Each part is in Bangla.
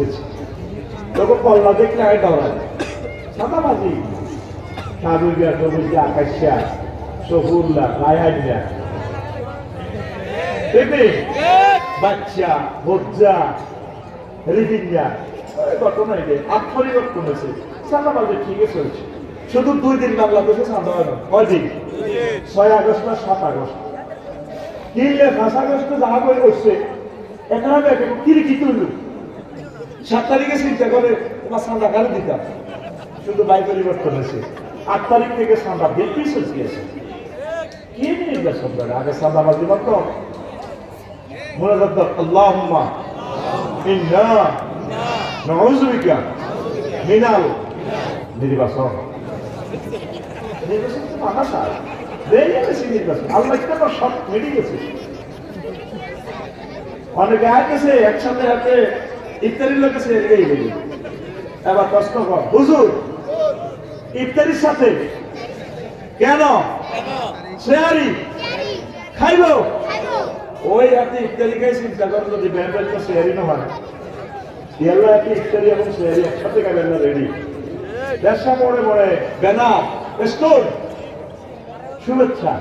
দেখতেছি তখন কল্লা দেখলে আগে ডরায় সাদাবাজি কাবুলিয়া টবুলিয়া আকাশিয়া সফুল্লা গায়াইয়া দেখবে বাচ্চা বজ্জা রিবিঞ্জা ঘটনা এটা আত্মপরিবর্তন হয়েছে সাদাবাজি ঠিকই চলছে শুধু 2 দিন বাংলাদেশে সাদা হয় না কয়দিন 6 আগস্ট না 7 আগস্ট কিনলে 5 আগস্টে যাওয়া করে বসছে এখানে কিরিকি তুলল 7 তারিখে চিন্তা করে তোমার সাদা গাড়ি দিতাম শুধু বাই পরিবর্তন হয়েছে 8 তারিখ থেকে সাদা বেশি চলছে গেছে কি নির্বাচন করে আগে সাদাবাজি বলত মনে রাখত আল্লাহুম্মা ইন্না নাউযু বিকা মিনাল নির্বাচন নির্বাচন তো ভাষা দেয় গেছে নির্বাচন আল্লাহ একটা সব মেডি গেছে অনেকে গেছে একসাথে হাতে ইফতারির লোক আছে এই গেলি এবার প্রশ্ন কর হুজুর ইফতারির সাথে কেন শেয়ারি খাইব ওই হাতে ইফতারি খাই চিন্তা করেন যদি ব্যাপারটা শেয়ারি না হয় ইয়াল্লা হাতে ইফতারি এবং শেয়ারি একসাথে খাবেন না রেডি ব্যবসা মনে মনে ব্যানার স্টোর শুভেচ্ছা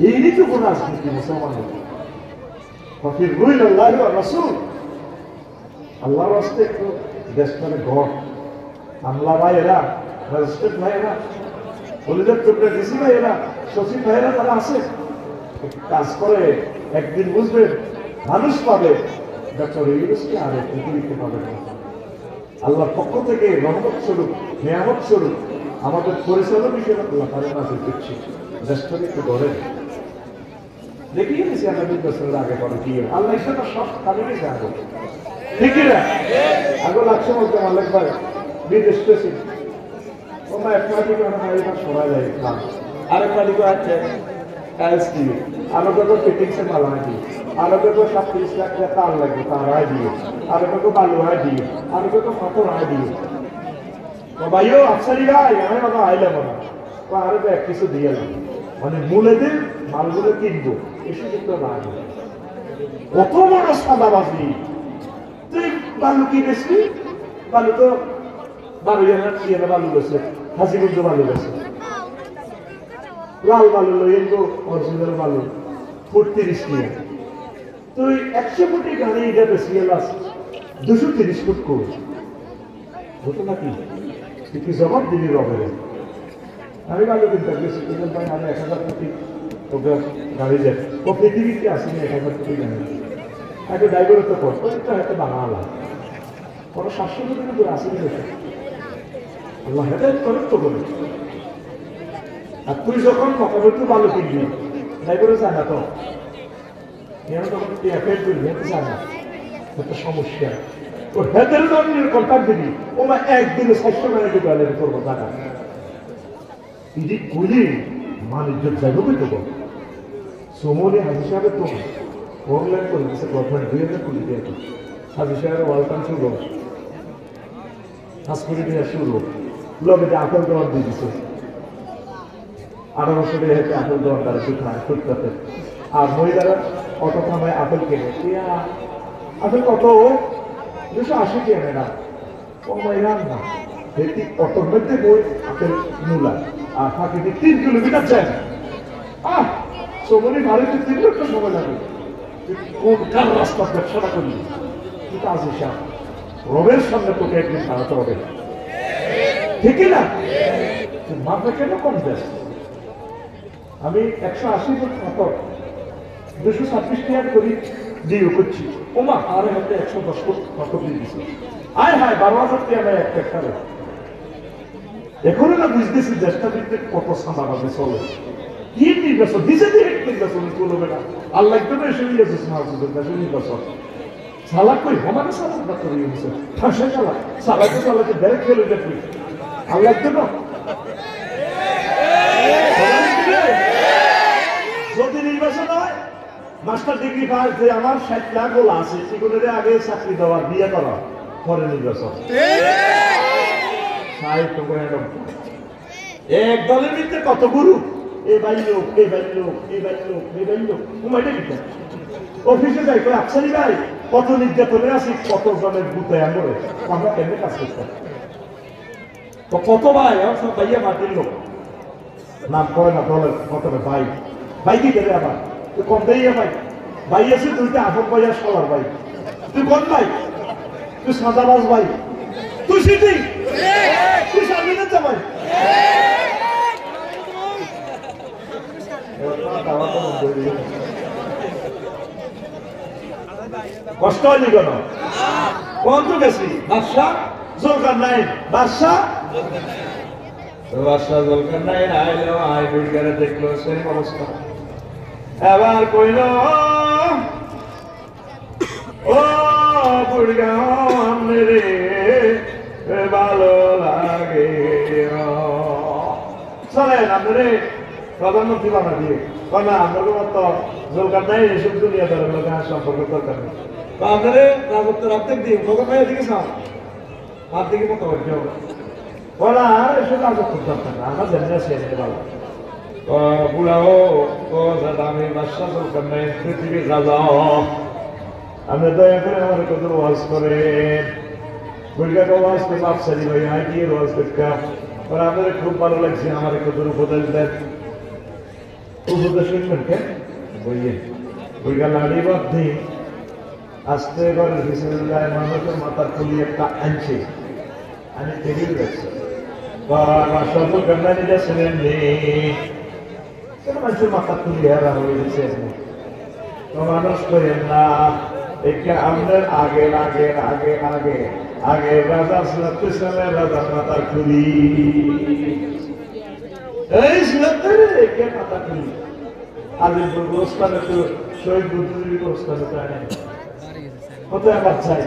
এই তো কোন রাজনীতি মুসলমানের ফকির রুইল আল্লাহ রাসূল আল্লাহর রাস্তে একটু দেশটাকে ঘর আমলা ভাইয়েরা ম্যাজিস্ট্রেট ভাইয়েরা হলিদের টুকরা ডিসি ভাইয়েরা সচিব ভাইয়েরা তারা আছে কাজ করে একদিন বুঝবেন মানুষ পাবে ডক্টর ইউনুসকে আর পৃথিবীতে পাবে না আল্লাহর পক্ষ থেকে রহমত স্বরূপ নিয়ামত স্বরূপ আমাদের পরিচালক হিসেবে আল্লাহ তাদের নাজিল করছি দেশটাকে একটু গড়ে দেখিয়ে গেছি আমরা 2 বছরের আগে পরে কি আল্লাহ হিসেবে সব কাজে গেছে আগে ঠিক না আগে লাগছে বলতে মালিক ভাই বিদেশ পেয়েছি তোমরা এক মাটি করে এবার সবাই যায় খান আরেক মাটি করে আছে টাইলস দিয়ে আরো কত ফিটিংসে মাল হয় দিয়ে আরো কত 37 লাখ টাকা তার লাগবে তার হয় দিয়ে আরো কত বালু হয় দিয়ে আরো কত পাথর হয় দিয়ে তো ভাইও আফসারি ভাই আমি বাবা আইলাম না তো আরো তো এক কিছু দিয়ে মানে মূলেদের মালগুলো কিনবো এসে কিন্তু না কত বড় সাদাবাজি তুই বালু কিনেছি বালু তো 12,000 বালু গেছে হাসিগঞ্জ বালু গেছে লাল বালু লইয়ে তো অরিজিনাল বালু ফুট 30 টাকা তুই 100 ফুটি গাড়ি এটা বেশি গেলাস 230 ফুট করে হতো নাকি কি জবাব দিবি রবে আমি বালু কিনতে গেছি কিন্তু ভাই আমি 1000 ফুটি তোকে গাড়ি যায় ও পৃথিবীতে আসেনি 1000 ফুটি গাড়ি আগে ড্রাইভারের তো পড়তো এটা একটা বাঙালা কোনো 700 ফুটি করে আসেনি আল্লাহ হেদায়েত করে তো বলে আর তুই যখন মকাবতু ভালো কিনবি ড্রাইভারে যায় না তো তখন তুই অ্যাপেল করবি হেঁটে যায় না একটা সমস্যা ও হেদের জন্য কন্ট্যাক্ট দিবি ও মা একদিনে 600 টাকা দিতে পারলে করবো টাকা ইদি কুলি মান ইজ্জত যাইব তো সোমনে হাজি সাহেব তো অনলাইন করে দিচ্ছে গভর্নমেন্ট 2000 কোটি টাকা হাজি সাহেবের ওয়ালকাম শুরু হাসপাতালে দিয়ে শুরু লোকে আপেল দেওয়ার দিয়ে দিচ্ছে 18 বছরে হেঁটে আপেল দেওয়ার দ্বারা শুকায় ফুটপাতে আর মহিলারা অটো থামায় আপেল কেনে আপেল কত 280 টাকা না ও মহিলা না হেঁটে অটোর মধ্যে বই আপেল মূলা আর ফাঁকি 3 কিলোমিটার যায় সোমনি বাড়িতে 3 ঘন্টা সময় লাগে কোনকার রাস্তা ব্যবসাটা করলি কিন্তু আজ হিসাব রবের সামনে তোকে একদিন দাঁড়াতে হবে ঠিক না মাথা কেন কম দেশ আমি 180 ফুট পাথর 226 টাকা করি দিয়ে করছি ওমা আরে হাতে 110 ফুট পাথর দিয়ে দিচ্ছি আয় হায় 12,000 টাকা নেয় এক হেক্টারে এখনো না বুঝতেছি দেশটা দিতে কত সাদাবাজি চলে কি নির্বাচন দিছে ডিরেক্ট নির্বাচন চলবে না আল্লাহ একদম এসে দিয়েছে সমাজের দেশে নির্বাচন সালাক কই আমাকে সালাক না করে দিয়েছে ফাঁসে সালাক সালাকে সালাকে ডাইরেক্ট ফেলে দেখবি আল্লাহ একদম যদি নির্বাচন হয় মাস্টার ডিগ্রি পাস যে আমার 60 লাখ গোলা আছে সেগুলোর আগে চাকরি দেওয়া বিয়ে করা পরে নির্বাচন এক দলের ভিতরে কত গুরু এই বাড়ি লোক এই বাড়ি লোক এই বাড়ি লোক এই বাড়ি লোক ঘুমাইতে অফিসে যাই আফসারি ভাই কত নির্যাতনে আছি, কত জনের বুতে আনবে, আমরা কেমনে কাজ করতাম? তো কত ভাই সব ভাইয়া মাটির লোক, নাম কয় না দলের কত ভাই, ভাই কি দেবে আবার তুই কম দেই ভাই, ভাই আছে তুইতে আপন ভাইয়া সবার ভাই, তুই কোন ভাই? তুই সাদাবাজ ভাই, তুই সিটি, তুই সামনে ভাই। কষ্ট হয়নি কেন? কত গেছি বাদশা জলকার নাই, বাদশা জলকার নাই আইলো, আই বুড়িগারে দেখলো সেই অবস্থা। এবার কইল ও বুড়িগা রে ভালো লাগে চলেন আপনি প্রধানমন্ত্রী বানা দিয়ে না, আপনার তো জলকার নাই, এসব দুনিয়া ধরে সম্পর্ক দরকার নেই। তো আপনার রাজত্ব রাখতে দিন খবর পাই দিকে সাম আর দিকে মতো করতে হবে বলা, আর এসব রাজত্ব দরকার না, আমরা জানি সে ভালো বুড়াও আমি বাদশা জলকার নাই পৃথিবীর রাজা, আপনি দয়া করে আমার কত ওয়াজ করেন। বুড়িগাকে ওয়াজ করে বাপসারি ভাই আই গিয়ে ওয়াজ করতে আমাদের খুব ভালো লাগছে, আমার কত উপদেশ দেন। উপদেশ শুনবেন কেন বইয়ে বুড়িগা লাড়ি বাধ্য আসতে ঘরের বিসমিল্লাহ মানুষের মাথার খুলি একটা আনছে, আমি টেবিল রাখছি সফল কান্না নিজে ছিলেন মানুষের মাথা খুলি হারা হয়ে গেছে। তো মানুষ করেন না, আমাদের আগে আগে আগে আগে আগে রাজা সিলের রাজার মাথার খুলি, এই সিলের মাথা খুলি আজিমপুর গোরস্থানে তো শহীদ বুদ্ধিজীবী গোরস্থানে তো আনে কত আবার চাই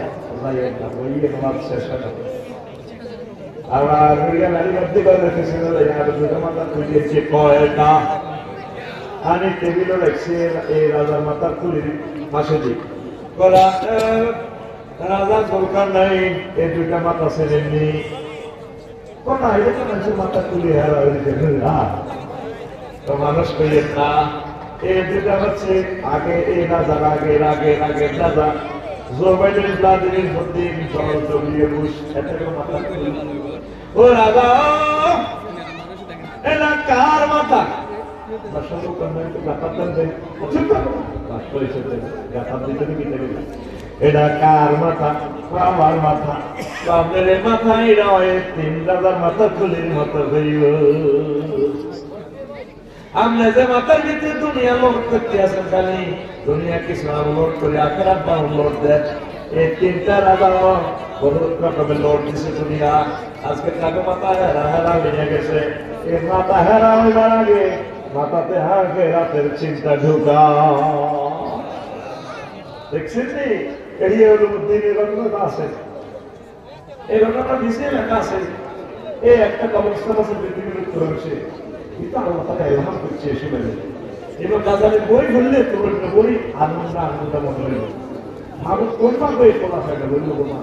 শেষ হয়। আবার নারী মধ্যে করে রেখেছিল মাথা খুলিয়েছে কয়টা, আমি টেবিলও রাখছি এই রাজার মাথার খুলির পাশে দিই বলা রাজা জলকার নাই, এই দুইটা মাথা ছেড়েননি কোনা এটা মানুষের মাথা খুলি হারা হয়েছে তো মানুষ কইয়েন না, এই দুইটা হচ্ছে আগে এই রাজার আগে আগে আগে রাজা জোবাইদের ব্লাদিনের মধ্যে জড়িয়ে বুঝ এটাকে মাথা খুলি ও রাজা এটা কার মাথা? এটা কার মাথা? আমার মাথা। আপনার মাথায় নয়, তিন রাজার মাথা খুলির মতো আমরা যে মাথার ভিতরে দুনিয়া লোড করতে আসেন, খালি দুনিয়া কিছু লোড করে আখেরাত ডাউনলোড দেন। এই তিনটা রাজা বহুত রকমের লোড দিছে দুনিয়া। আজকে কাকে মাথা হেরা হেরা হয়ে গেছে, এই মাথা হেরা হইবার আগে মাথাতে হাঁকে রাতের চিন্তা ঢুকা দেখছেন নি? এড়িয়ে হলো দিনের ঘটনা আছে, এই ঘটনাটা নিচে লেখা আছে। এই একটা কবরস্থান আছে পৃথিবীর উত্তর অংশে, কিন্তু আল্লাহ তাআলা ইলহাম করছে শুনে এবং গাজালের বই বললে তোর বই আনন্দ আনন্দ মনে হইল ভারত কোনবার বই পড়া হয় না বলল না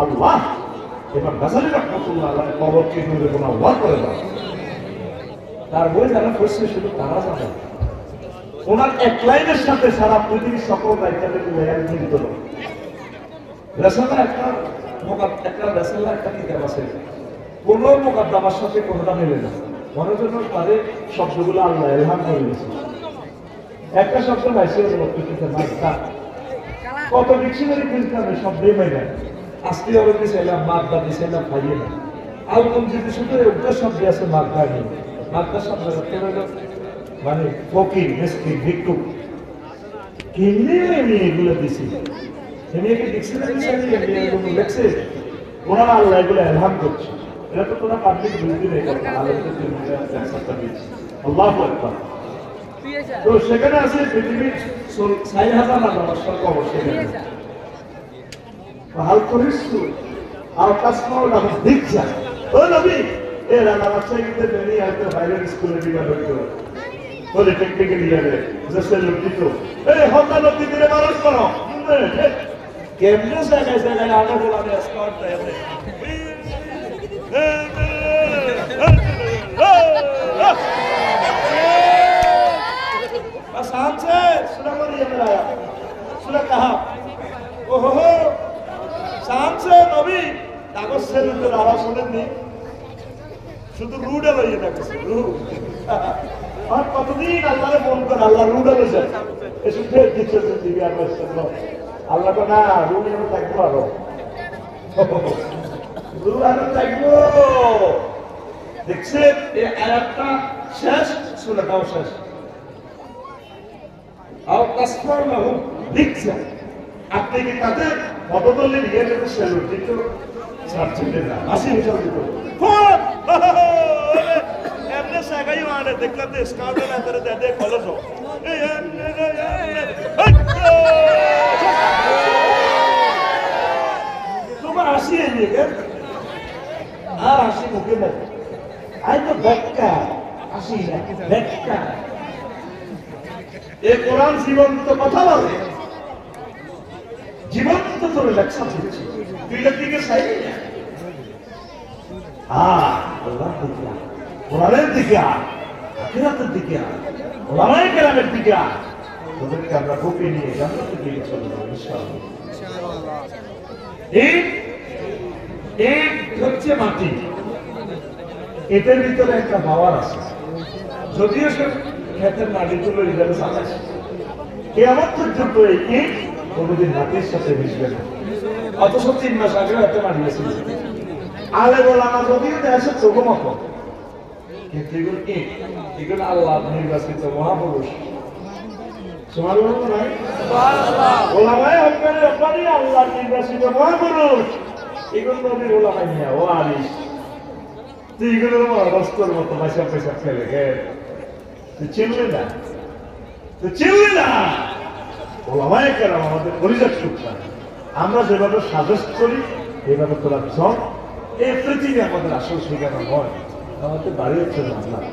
আল্লাহ। এবার গাজালি রহমতুল্লাহ আলাইহ কবর কি করে কোনো ওয়াজ করে না, তার বই যারা পড়ছে শুধু তারা জানে। ওনার এক লাইনের সাথে সারা পৃথিবীর সকল দায়িত্বের মিলিত রেসালা একটা রেসালা একটা কিতাব আছে, কোনো মোকদ্দমার সাথে কোনোটা মিলে না। মনে জন্য তাদের শব্দগুলো আল্লাহ ইলহাম করে দিয়েছে। একটা শব্দ পাইছে কত ডিকশনারি খুলতে হবে শব্দই পাই না। আজকে অনেক দিয়েছিলাম মাদ্দা দিয়েছিলাম খাইয়ে না। আর কোন যদি শুধু একটা শব্দ আছে মাদ্দা নেই, মাদ্দা শব্দ মানে ফকির মিসকিন ভিক্ষুক কেমনি আমি এগুলো দিছি এমনিকে ডিকশনারি লেখছে ওনারা আল্লাহ এগুলো ইলহাম করছে। এটা তো তোরা পাবলিক বুঝবি না, আল্লাহু আকবার। তো সেখানে আছে পৃথিবীর ৬,০০০ রাজা কবর সেখানে হাল করিস তুই আর কাজ করো না দীক্ষা ও নবী এ রাজা বাচ্চা কিন্তু বেরিয়ে হয়তো বাইরের স্কুলে দিবা হইতো পলিটেকনিকে নিয়ে যাবে দেশের লোকিত এই হত্যা লোকি দিলে মানুষ করো কেমনে জায়গায় জায়গায় আগে বলাবে স্কট দেয় बस आम से सुना मरियम लाया सुना कहा আমার ছেলেদের আওয়াজ শোনেননি, শুধু রুডে লইয়ে থাকছে আর কতদিন আল্লাহরে মন করে আল্লাহ রুডে লইছে এসব ফের দিচ্ছে দিবি আমার আল্লাহ তো না রুডে থাকবো আরো রুড আরো থাকবো দেখছেন এই আয়াতটা শেষ সূরাটাও শেষ আর তাসমাউহু লিখছে আপনি কি তাদের পদতলে নিয়ে যেতে সেলুট দিতে ছাড়ছেন না আসি হিসাব দিত এমনি সাগাই মানে দেখলাম যে স্কাউটের আন্তরে দে কলেজ তোমার আসি আর আসি মুখে দেখ আই তো বেক্কা আসি না বেক্কা এই কোরআন জীবন্ত কথা বলে জীবন্ত তোর লেকচার দিচ্ছি তুই দিকে চাই আল্লাহ দিকে কোরআনের দিকে আখিরাতের দিকে ওলামায়ে কেরামের দিকে তোদেরকে আমরা বুকে নিয়ে জান্নাতের দিকে চলে যাবো ইনশাআল্লাহ। এই হচ্ছে মাটি, এটার ভিতরে একটা পাওয়ার আছে, যদিও সে ক্ষেতের মাটি তুলে যাবে সাতাশ কিয়ামত পর্যন্ত এই ইট কোনোদিন মাটির সাথে মিশবে না। অথচ 3 মাস আগে একটা মারিয়েছিল আলে ওলামা যদিও দেশে চোখ মতো, কিন্তু এগুলো আল্লাহ নির্বাচিত মহাপুরুষ ওলামায়ে হককানি আল্লাহ নির্বাচিত মহাপুরুষ এগুলো নবীর ওলামাই নিয়ে ও আলিশ তুই এগুলোর রস্তর মতো পয়সা পয়সা ফেলে তুই চিনলি না ওলামায়ে কেরাম আমাদের পরিচয় টুকরা আমরা যেভাবে সাজেস্ট করি এইভাবে তোরা চল। এই পৃথিবী আমাদের আসল ঠিকানা নয়, আমাদের বাড়ি হচ্ছে জান্নাত।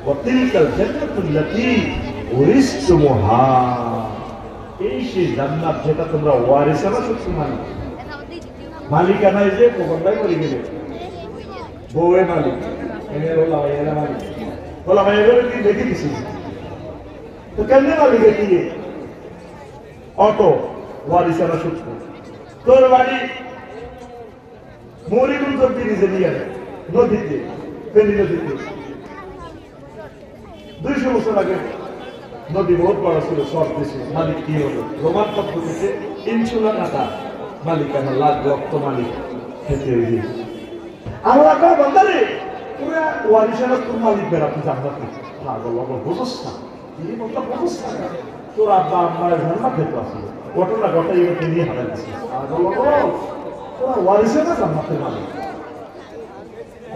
ওয়াতিলকাল জান্নাতুল্লাতী উরিসতুমুহা, এই সেই জান্নাত যেটা তোমরা ওয়ারিসানা সত্যি মালিক। মালিকানা এই যে কোনটাই মরে গেলে বউয়ে মালিক, এনে ওলামাইয়েরা মালিক, ওলামাইয়েরা কি দেখে দিছি তো কেমনে মালিক দিয়ে অটো ওয়ারিসানা সত্য তোর বাড়ি মরিগুল করতে নিজে নিয়ে নদীতে ফেনী নদীতে 200 বছর আগে নদী বহুত বড় ছিল, সব দেশে মালিক কি হলো রোমান পদ্ধতিতে ইনসুলার আটা মালিকানা লাখ রক্ত মালিক খেতে হয়ে আল্লাহ কয় বান্দারে পুরা ওয়ারিসানা তোর মালিক বেড়াতে জান্নাতে পাগল বুঝছ না এই মতো বুঝছ না তোর আব্বা আম্মার জান্নাত খেতে আসলে ঘটনা ঘটাই ওকে নিয়ে হারাচ্ছি পাগল তোর ওয়ারিসানা জান্নাতের মালিক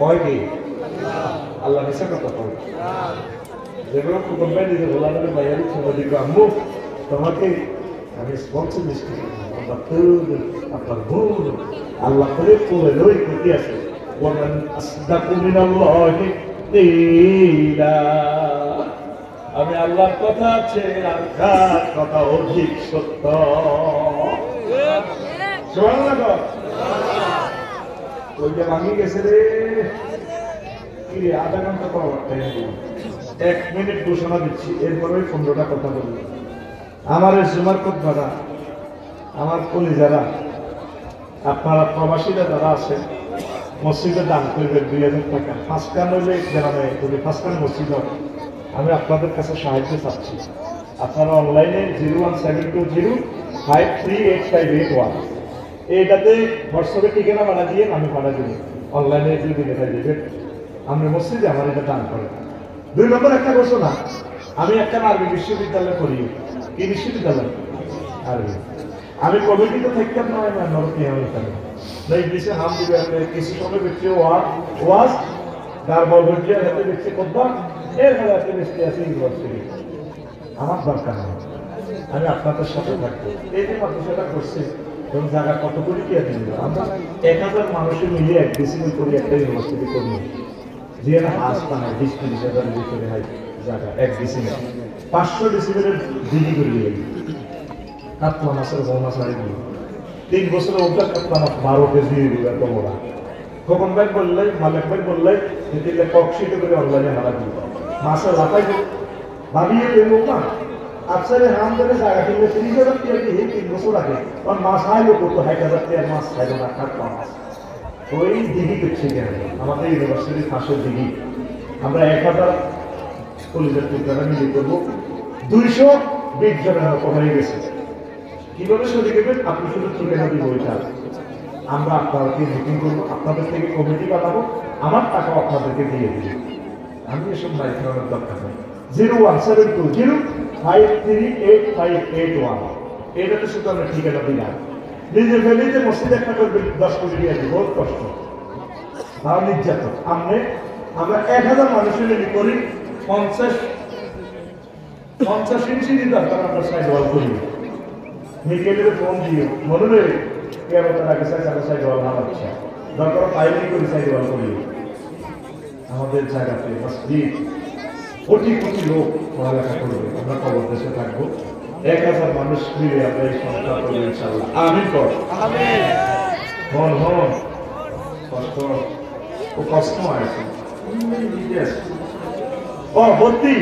কয় কি আল্লাহ নিশা কথা কয় যেগুলো কোম্পানি দিতে বলা যাবে বাইরে ছেলে আম্মু তোমাকে আমি স্পন্সর মিষ্টি আপনার ভুল আল্লাহ করে পড়ে লই ক্ষতি আছে আমি আল্লাহর কথা আছে আর কার কথা অধিক সত্য ওইটা ভাঙি গেছে রে কি রে আধা ঘন্টা পর 1 মিনিট ঘোষণা দিচ্ছি এরপরে 15টা কথা বলবো। আমার এই জুমার খুতবাটা আমার কলিজারা আপনারা প্রবাসীরা যারা আছেন মসজিদে দান করবেন 2000 টাকা 5 কান হইলে গ্রামে যদি 5 কান মসজিদ আমি আপনাদের কাছে সাহায্য চাচ্ছি। আপনারা অনলাইনে 01720538581 এইটাতে হোয়াটসঅ্যাপে ঠিকানা বানা দিয়ে আমি পাঠা দিই, অনলাইনে যদি দেখা দেবেন আমরা মসজিদে আমার এটা দান করেন। 2 নম্বর একটা ঘোষণা, আমি একটা আরবি বিশ্ববিদ্যালয়ে পড়ি। কি বিশ্ববিদ্যালয়? আরবি। আমি কমিটিতে থাকতাম না নরকে আমি কেন না ইংলিশে হাম দিবে কিছু সময় ব্যক্তি ওয়াজ তার বলবটিয়া হাতে ব্যক্তি করবা এর ফলে একটা ব্যক্তি আছে ইউনিভার্সিটি আমার দরকার নেই, আমি আপনাদের সাথে থাকবো। এই যে মাদ্রাসাটা করছে এবং জায়গা কত কোটি কে দিল, আমরা 1000 মানুষের মিলিয়ে 1 ডিসিপ্লিন করি একটা ইউনিভার্সিটি করি যে না আসতানা 20-30,000 ভিতরে হয় জায়গা 1 ডিসিপ্লিন 500 ডিসিপ্লিনের ডিগ্রি করিয়ে কাতলা মাছের বৌমা ছাড়ি দিল 3 বছরের ওটা কাতলা মাছ 12 কেজি দিল এত বড়। খোকন ভাই বললে মালিক ভাই বললে দিলে কক্সিতে করে অনলাইনে মারা দিল মাছের লাফাই ভাবিয়ে দেব না আফসারে হাম ধরে জায়গা কিনলে 30,000 টাকা দিয়ে 3 বছর আগে আর মাছ হাইলো কত 60,000 টাকার মাছ খাইলো না কাতলা মাছ ওই দিঘি করছি কেন আমাদের ইউনিভার্সিটির পাশের দিঘি আমরা 1000 কলেজের টুকরা মিলে করবো 220 জনের মতো হয়ে গেছে কিভাবে সরে দেবেন আপনি শুধু তুলে নদী বইটা আমরা আপনাদেরকে মিটিং করবো আপনাদের থেকে কমিটি বানাবো আমার টাকা আপনাদেরকে দিয়ে দিব আমি এসব লাইফ করার দরকার নেই 01720538581 এটাতে শুধু আমরা ঠিকানা দিলাম নিজের ফ্যামিলিতে মসজিদে একটা করবে 10 কোটি দিয়ে দিব বহুত কষ্ট তাও নির্যাতন আমরা 1000 মানুষের মিলে করি 50 ইঞ্চি দরকার আমরা সাইড ওয়াল করি নিকেলের ফোন দিয়ে মনে নেই কেন তার আগে সাইড ওয়াল ভাবাচ্ছে দরকার পাইলেই করি সাইড ওয়াল করি আমাদের জায়গাতে মসজিদ কোটি কোটি লোক পড়ালেখা করবে আমরা খবর দেশে থাকবো 1000 মানুষ মিলে আমরা এই সংস্থা করবো ইনশাআল্লাহ আমিন কর হন কষ্ট আছে ও ভর্তি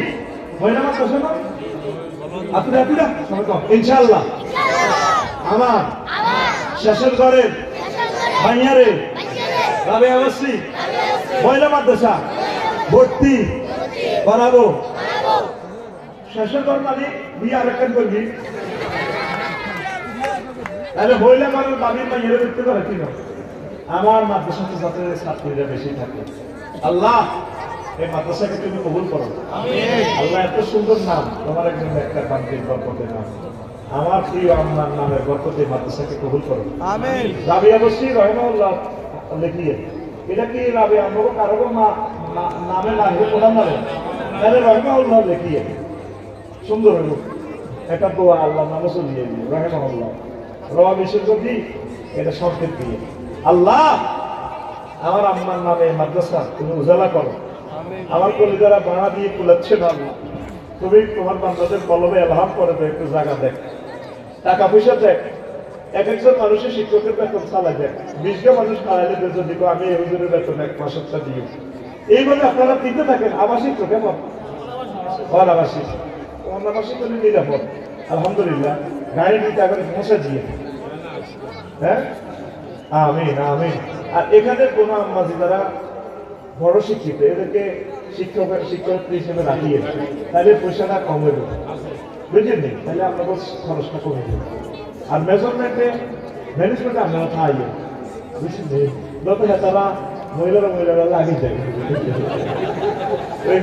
হয় না মাত্র না আপনি ইনশাআল্লাহ আমার শেষের ঘরের ভাইয়ারে রাবে অবশ্যই মহিলা মাদ্রাসা ভর্তি করাবো শেষের ঘর মানে বিয়ে আরেকখান করবি তাহলে মহিলা মানুষ বাবির ভাইয়ারে দেখতে পারে কিনা আমার মাদ্রাসাতে ছাত্রের ছাত্রীরা বেশি থাকে আল্লাহ এই মাদ্রাসাকে তুমি কবুল করো আল্লাহ এত সুন্দর নাম তোমার একজন একটা বান্তির বরকতের নাম আমার প্রিয় আম্মার নামের বরকতে মাদ্রাসাকে কবুল করো আমিন রাবিয়া বসি রহমাতুল্লাহ লিখিয়ে এটা কি রাবিয়া আমগো কারো নামে লাগবে কোরআন নামে তাহলে রহমাতুল্লাহ লিখিয়ে সুন্দর হলো একটা দোয়া আল্লাহ নামে চলিয়ে দিও রহমাতুল্লাহ রওয়া বিশ্বকবি এটা সংক্ষেপ দিয়ে আল্লাহ আমার আম্মার নামে মাদ্রাসা তুমি উজালা করো আমার কলিজারা বাড়া দিয়ে কুলাচ্ছে না তুমি তোমার বান্দাদের কলমে এলহাম করে দেয় একটু জায়গা দেখ টাকা পয়সা দেখ একজন মানুষের শিক্ষকের বেতন চালাই দেখ 20 জন মানুষ খাওয়াইলে বেতন দিব আমি এই হুজুরের বেতন 1 মাসেরটা দিই এইভাবে আপনারা দিতে থাকেন আবাসিক তো কেমন অনাবাসিক অনাবাসিক তো নিরাপদ আলহামদুলিল্লাহ গাড়ি নিতে আগে পৌঁছে দিয়ে হ্যাঁ আমিন আমিন আর এখানে কোন আম্মাজি যারা বড় শিক্ষিত এদেরকে শিক্ষক হিসেবে রাখিয়ে তাহলে পয়সাটা কম হয়ে যাবে বুঝলেন নি তাহলে আপনাদের খরচটা কমে যাবে আর মেজারমেন্টে ম্যানেজমেন্টে আপনারা খাইয়ে বুঝলেন যত তারা মহিলারা লাগিয়ে যায় ওই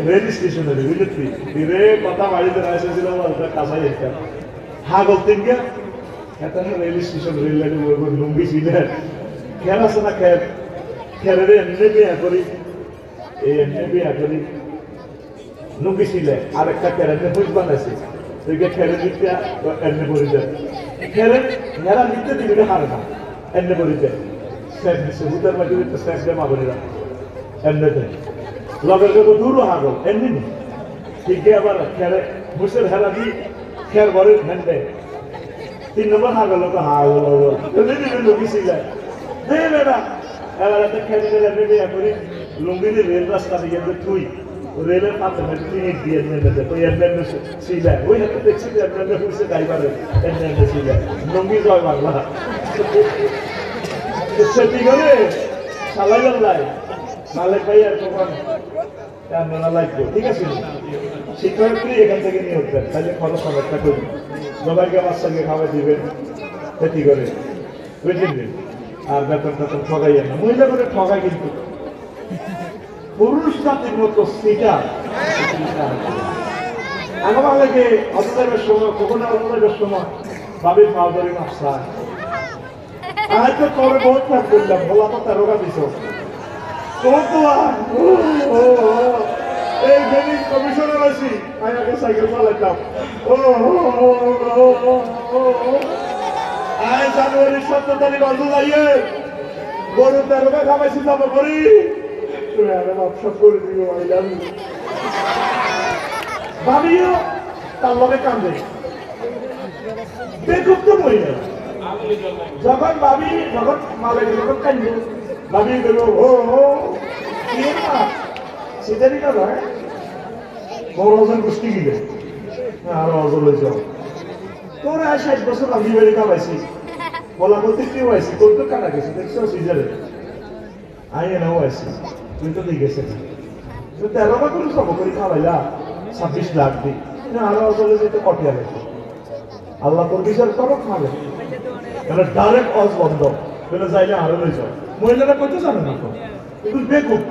রেল স্টেশনে বুঝলি রে কথা বাড়িতে এসেছিল কাছাই একটা হাগল তিনকে এখানে রেল স্টেশন রেল লাইনে লুঙ্গি ছিলেন খেয়াল আছে না খেয়ালে এমনি বিয়া করি লুঙ্গি ছিলে আর একটা খেয়ালে বুঝ বানাইছে খেলে দিতে এমনি করে দেয় খেলে হেরা নিতে দিলে হারে না এমনি করে দেয় স্যাপ দিচ্ছে ভূতের মাঝে দিতে স্যাপ দিয়ে মাগরিরা এমনিতে লগের যত দূরও হাগল এমনি নি ঠিক আবার খেলে বুঝের হেরা দি খেয়ার ঘরে ফ্যান দেয় 3 নম্বর হাগল তো হাগল লুঙ্গি ছিলে দে বেটা এবার একটা খেলে এমনি বিয়া করি লুঙ্গি দিয়ে রেল রাস্তা দিয়ে থুই রেলের পাতে টিকিট দিয়ে নেবে তো এমনি ছিলে ওই হাতে দেখছি এমনি ফুলছে গাইবারে এমনি ছিলে লুঙ্গি জয় বাংলা সেটি করে সালাই লাই মালিক ভাই আর তখন আপনারা লাগবে ঠিক আছে শিক্ষার্থী এখান থেকে নিয়োগ দেন তাহলে খরচ অনেকটা করি সবাইকে আমার সঙ্গে খাওয়া দিবেন সেটি করে বুঝলেন আর বেতন টেতন ঠগাইয়েন না মহিলা করে ঠগায় কিন্তু পুরুষ জাতির মতো সিটা আমার আগে অতটাইবের সময় কখনো অতটাইবের সময় বাবির মাওদারি মাপসা আজ তো তবে বহুত কাজ করলাম বলা তো 13টা দিছ এই বেনি কমিশনার আছি আমি আগে সাইকেল চালাইতাম আয় জানুয়ারির 17 তারিখ অর্ধ যাইয়ে গরু 13টা খাবাইছি যাবো করি তুমি আরে মাপসাপ করে দিব ভাবিও তার লগে কান্দে বেকুব তো মহিলা যখন ভাবি যখন মালে যখন কান্দে ভাবি গেল ও কি না সেটারই না ভাই বড় ওজন গোষ্ঠী গিলে আরো ওজন লইছ তোরা 60 বছর আমি বাড়ি কামাইছি বলা বলতে কেউ আইসি তোর তো কাটা গেছে দেখছো সিজারে আইয়ে নাও আছে তুই তো দিয়ে গেছে না তুই 13 বার করে সব করে খাওয়াইলা 26 লাখ দি আরো চলে যেতে কটিয়া লাগবে আল্লাহ তোর বিচার করো খাবে তাহলে ডাইরেক্ট অজ বন্ধ বলে যাইলে আরো লই যাও মহিলারা কইতে জানে না তো কিন্তু বেকুব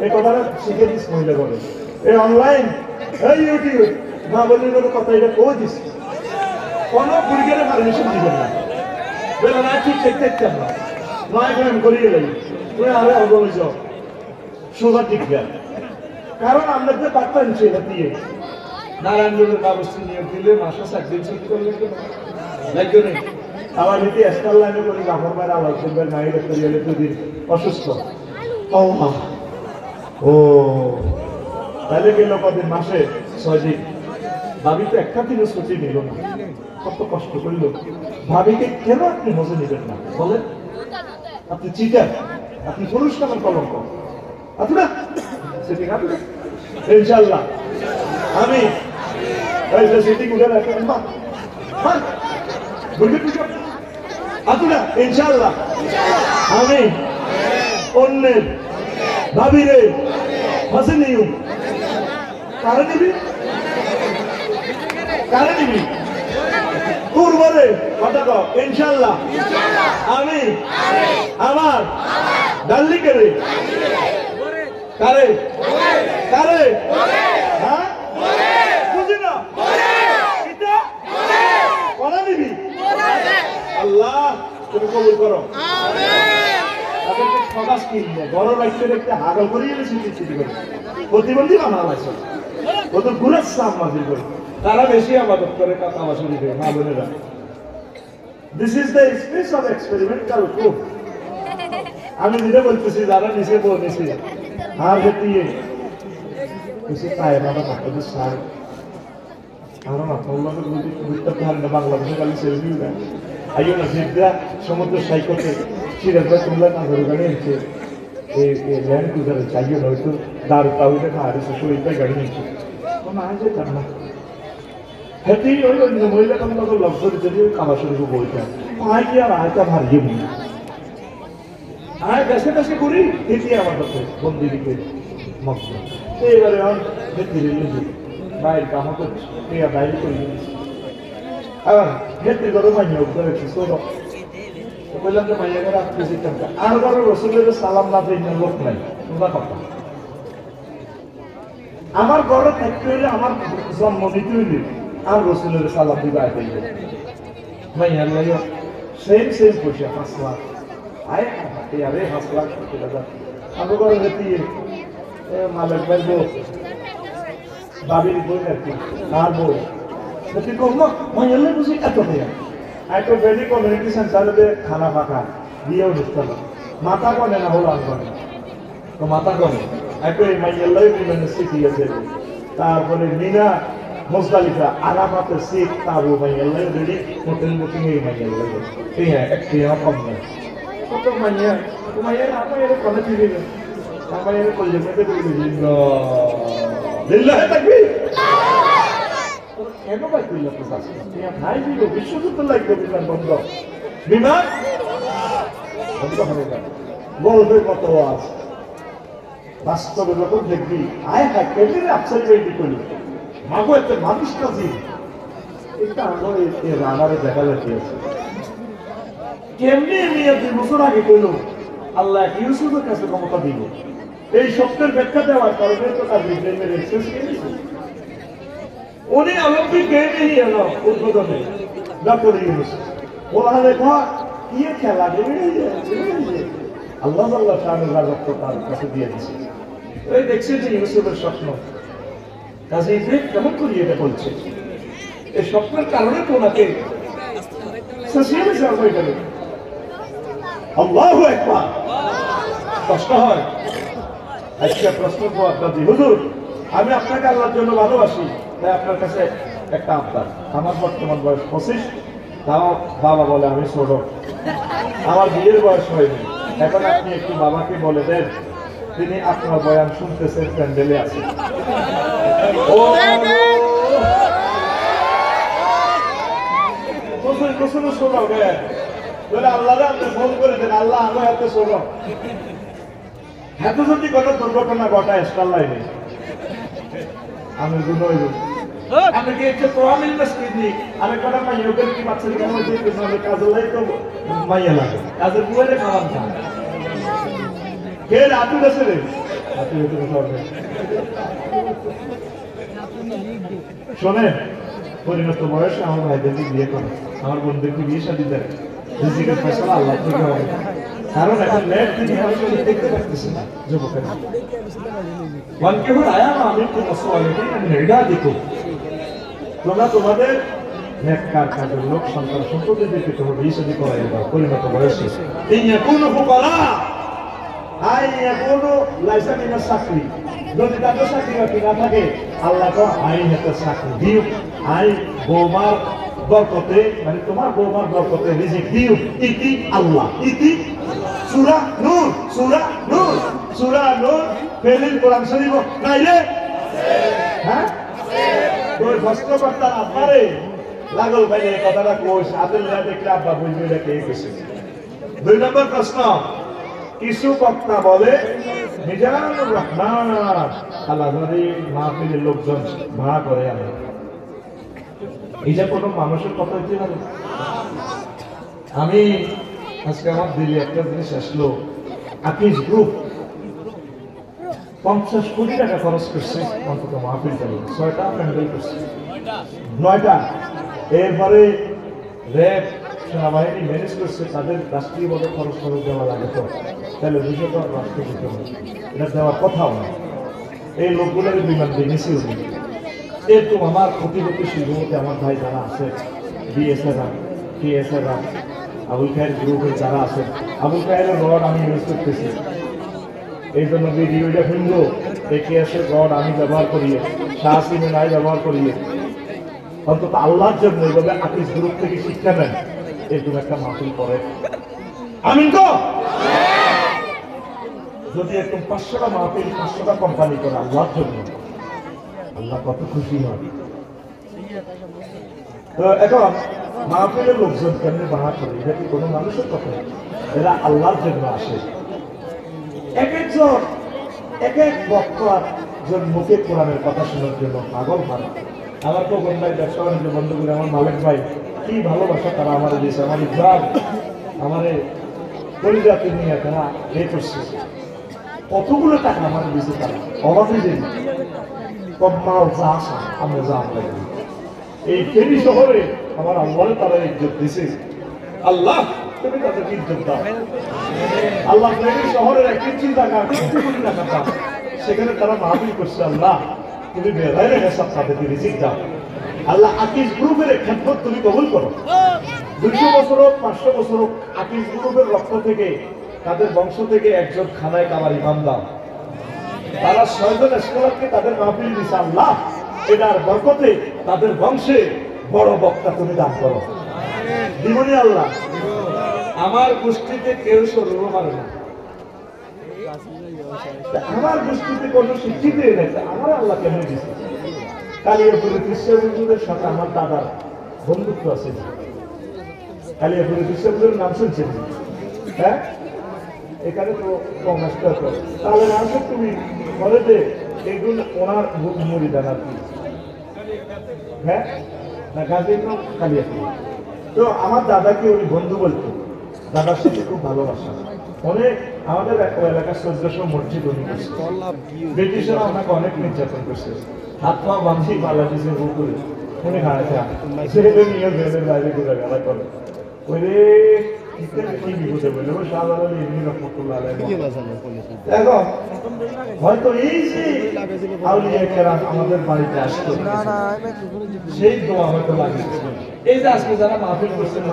এই কথাটা শিখে দিস মহিলা বলে এই অনলাইন এই ইউটিউব না বললে কোনো কথা এটা কই দিস কোনো বুড়িগেরে পারমিশন দিবেন না বলে না ঠিক ঠিক দেখতে না নয় করে করিয়ে লাগি তুই আরো অগলে যাও সোজা ঠিক গেল কারণ আমরা যে পারতাম সেটা দিয়ে নারায়ণগঞ্জের ব্যবস্থা নিয়ে দিলে মাসে 1 দিন ছুটি করে লাগবে না আবার নীতি এক্সট্রা লাইনে করি জাফর ভাই আলাদা করবেন নাই ডাক্তার গেলে দুদিন অসুস্থ ও তাহলে গেল কদিন মাসে 6 দিন ভাবি তো একটা দিনও ছুটি নিল না কত কষ্ট করলো ভাবিকে কেন আপনি মজা নিবেন না বলেন আপনি চিটার আপনি পুরুষ কেমন কলঙ্ক আপনি না সেটি না ইনশাআল্লাহ আমি এই যে সেটি উঠে রাখেন ইনশাআল্লাহ আমি অন্যের ভাবিরে ফাঁসে নিউ কারে নিবি পূর্বরে কথা কও ইনশাআল্লাহ আমি আমার ডাল্লিকেরে কারে হ্যাঁ বুঝি না এটা কোনা নিবি আল্লাহ তুমি কবুল করো গরম রাখতে দেখতে হাগল করিয়ে প্রতিবন্ধী বানানো আছে কত ঘুরাচ্ছে আমাদের করে তারা বেশি আমাদের করে কথা শুনি মা বোনেরা this is the space of experimental proof আমি যেটা বলতেছি যারা নিচে বলতেছি আর দিয়ে কিছু পায় না আপনাদের সার আরো না তোমরা বুঝতে পারেন না বাংলাদেশে খালি সেলফিও দেয় আইও না জিদ্দা সমুদ্র সাইকোতে সিরাজা তোমরা না ধরে গাড়ি নিচ্ছে এই ল্যান্ড ক্রুজারে চাইও না হয়তো দারু টাউনে খাওয়া দিচ্ছে শরীরটাই গাড়ি নিচ্ছে কোনো আয় যেতাম না হেঁটেই ওই মহিলা কেমন কত লক্ষ্য যদি খাবার শুরু বইটা আয় কি আর আয়টা ভারিয়ে নি আয় দেশে দেশে করি এটি আমার কাছে বন্দি দিকে মগ্ন এইবারে আমার ভেতরে বাইরে কাম করছি বাইরে করে আবার ভেতরে করে মাইনে উঠতে ছোট বললাম যে মাইয়া করে আপনি আর বারো রসুলের সালাম না দিন লোক নাই তোমরা কথা আমার ঘরে থাকতে হইলে আমার জন্ম নিতে হইলে আর রসুলের সালাম দিবা পাইবে মাইয়ার লাগে সেম পয়সা 5 লাখ আয় আরে 5 লাখ আমার ঘরে যেতে মালিক ভাই বাবির বই আর আর বই যদি কমো মাইয়ার লাগে বুঝি এত দেয়া একটা ভেরি কমিউনিটি সেন্টারে খানা ফাঁকা দিয়েও ঢুকতে হবে মাথা কনে না হলো আনকনে তো মাথা কনে একটা এই মাইয়াল্লাই বিমানের সিট আছে তারপরে মিনা মুজদালিফা আরামাতের সিট তাবু মাইয়াল্লাই রেডি হোটেল বুকিং এই মাইয়াল্লাই এই হ্যাঁ একটি কম নেই কত মাইয়া মাইয়া আপনি এর কনে দিবি না আমার এর করলে মেতে দিবি লিল্লাহ তাকবীর কেন ভাই তুই লোক আছে ভাই দিল বিশ্বযুদ্ধ লাগবে বিমান বন্ধ বিমান বন্ধ হবে না বলবে কত আছে বাস্তবে যখন দেখবি আয় হ্যাঁ কেটে আপসাইড রেডি করি মাগো একটা মানুষ কাজী এটা আমার এই রানারে দেখা যাচ্ছে কেমনি নিয়ে 2 বছর আগে কইল আল্লাহ ইউসুফের কাছে ক্ষমতা দিব এই সত্যের ব্যাখ্যা দেওয়ার কারণে তো তার বিজ্ঞানের এক্সেস কিনেছে উনি অলিম্পিক গেমে এলো উদ্বোধনে ডক্টর ইউনুস বলা দেখা কি খেলা আল্লাহ আল্লাহ শাহানুর রাজত্ব তার কাছে দিয়ে দিচ্ছে ওই দেখছি যে ইউসুফের স্বপ্ন কাজে ইফেক্ট কেমন করি এটা বলছে এই স্বপ্নের কারণে তো ওনাকে সোশিয়ালিজম হয়ে গেল আল্লাহু আকবার কষ্ট হয় আজকে প্রশ্ন তো আপনার হুজুর আমি আপনাকে আল্লাহর জন্য ভালোবাসি তাই আপনার কাছে একটা আবদার আমার বর্তমান বয়স 25 তাও বাবা বলে আমি ছোট আমার বিয়ের বয়স হয়নি এখন আপনি একটু বাবাকে বলে দেন তিনি আপনার বয়ান শুনতেছেন প্যান্ডেলে আছে আল্লাহ আপনি ফোন করে দেন আল্লাহ আমার হাতে ছোট এত যদি কোনো দুর্ঘটনা ঘটায় স্টার লাইনে আমি গুলোই আপনাকে একটা প্রমিল মসজিদি আরে কোন মাইয়া ওকে কি বাচ্চাদের কেন হইছে কি মানে কাজে লাই তো মাইয়া লাগে কাজে বুয়ারে খাওয়ান না কে রাতু দেশে রে রাতু তো সরবে শুনে পরিণত বয়সে আমার ভাইদেরকে বিয়ে করে আমার বোনদেরকে বিয়ে শাদী দেয় রিজিকের ফয়সালা আল্লাহ থেকে হবে কারণ এখন লেট তিনি হয়তো দেখতে পাচ্ছেন না যুবকেরা ওয়ানকেহু আয়ামা মিনকুম আসওয়ালিহিন মিন ইবাদিকুম তোমরা তোমাদের নেককার কাজের লোক সন্তান সন্ততিদেরকে তোমরা বিয়ে শাদী করাইয়া দাও পরিণত বয়সে ইয়াকুনু ফুকারা আই ইয়াকুনু লাইসা মিনাস সাকরি যদি তাদের চাকরি বাকরি না থাকে আল্লাহ তো আইন একটা চাকরি দিও আই বৌমার বরকতে মানে তোমার বৌমার বরকতে রিজিক দিও ইতি আল্লাহ ইতি সূরা নূর সূরা নূর সূরা নূর ফেলিল কোরআন শরীফ নাই রে হ্যাঁ তোর কষ্ট করতে আপনারে লাগল ভাই এই কথাটা কইস আদেল না দেখলে আব্বা বুঝবে এটা কে কইছে 2 নম্বর প্রশ্ন কিছু বক্তা বলে মিজানুর রহমান আল্লাহরি মাহফিলের লোকজন ভাড়া করে আনে এই যে কোনো মানুষের কথা হইতে পারে আমি আজকে আমার দিলে একটা জিনিস আসলো আকিজ গ্রুপ 50 কোটি টাকা খরচ করছে অন্তত মাহফিল চালু 6টা প্যান্ডেল করছে 9টা এরপরে র্যাব সেনাবাহিনী ম্যানেজ করছে তাদের রাষ্ট্রীয়ভাবে খরচ দেওয়া লাগে তো তাহলে 200 টাকা রাষ্ট্র দিতে হবে এটা দেওয়ার কথাও না এই লোকগুলোর বিমান ভেঙেছে এরকম আমার প্রতিপক্ষী শিল্পমতে আমার ভাই যারা আছে বিএসএরা টিএসএরা আবুল খায়ের গ্রুপের যারা আছে আবুল খায়ের রড আমি ইউজ করতেছি এই জন্য ভিডিওটা ফিরবো দেখে আসে রড আমি ব্যবহার করিয়ে শাহসিমে নাই ব্যবহার করিয়ে অন্তত আল্লাহর জন্য এইভাবে আকিজ গ্রুপ থেকে শিক্ষা নেন এরকম একটা মাহফিল করে আমিন তো যদি এরকম 500টা মাহফিল 500টা কোম্পানি করে আল্লাহর জন্য আল্লাহ কত খুশি হয় তো এখন মাহফিলের লোকজন কেমনি বাহা করে এটা কি কোনো মানুষের কথা এরা আল্লাহর জন্য আসে এক একজন এক এক বক্তার মুখে কোরআনের কথা শোনার জন্য পাগল হয় আমার তো বন্ধায় ব্যবসা বাণিজ্য বন্ধ করে আমার মালিক ভাই কি ভালোবাসা তারা আমার দিয়েছে আমার ইসলাম আমার পরিজাতি নিয়ে তারা এ করছে কতগুলো টাকা আমার দিয়েছে তারা অভাবে যে কম্মাল যা আসা আমরা যা আমরা এই ফেরি শহরে আমার আল্লাহ তারা ইজ্জত দিছে আল্লাহ তুমি তাদেরকে ইজ্জত দাও আল্লাহ ফেরি শহরের 1 টাকা 1 কোটি টাকা দাও সেখানে তারা মাহফিল করছে আল্লাহ তুমি বেড়াই রেখে সব তাদেরকে রিজিক দাও আল্লাহ আকিজ গ্রুপের খেদমত তুমি কবুল করো 200 বছর হোক 500 বছর হোক আকিজ গ্রুপের রক্ত থেকে তাদের বংশ থেকে একজন খানায় কামার ইমাম দাও তারা 6 জন স্কলারকে তাদের মাহফিল দিছে আল্লাহ এটার বরকতে তাদের বংশে বড় বক্তা তুমি দান করো দিবনি আল্লাহ আমার গোষ্ঠীতে কেউ সরু মারে না আমার গোষ্ঠীতে কোন শিক্ষিত নেই আমার আল্লাহ কেন দিচ্ছে কালিয়াপুরের কৃষ্ণবন্ধুদের সাথে আমার দাদার বন্ধুত্ব আছে কালিয়াপুরের কৃষ্ণবন্ধুর নাম শুনছেন হ্যাঁ এখানে তো কমাস তাহলে আসো তুমি বলে যে এগুলো ওনার মুরিদান আর কি হ্যাঁ না গাজীর নাম কালিয়াপুর তো আমার দাদাকে উনি বন্ধু বলতো দাদার সাথে খুব ভালোবাসা অনেক আমাদের এলাকার 1400 মসজিদ উনি করছে ব্রিটিশরা ওনাকে অনেক নির্যাতন করছে হাত পা বাঁধি বাংলাদেশের উপরে উনি হারাতে ছেলে নিয়ে জেলের বাইরে ঘুরে গেলা করে ওই রে কি বিপদে বললে ও সাধারণ এমনি রহমতুল্লাহ দেখো হয়তো এই যে আউলিয়া কেরাম আমাদের বাড়িতে আসতো সেই দোয়া হয়তো লাগিয়েছে এই যে আজকে যারা মাহফিল করছেন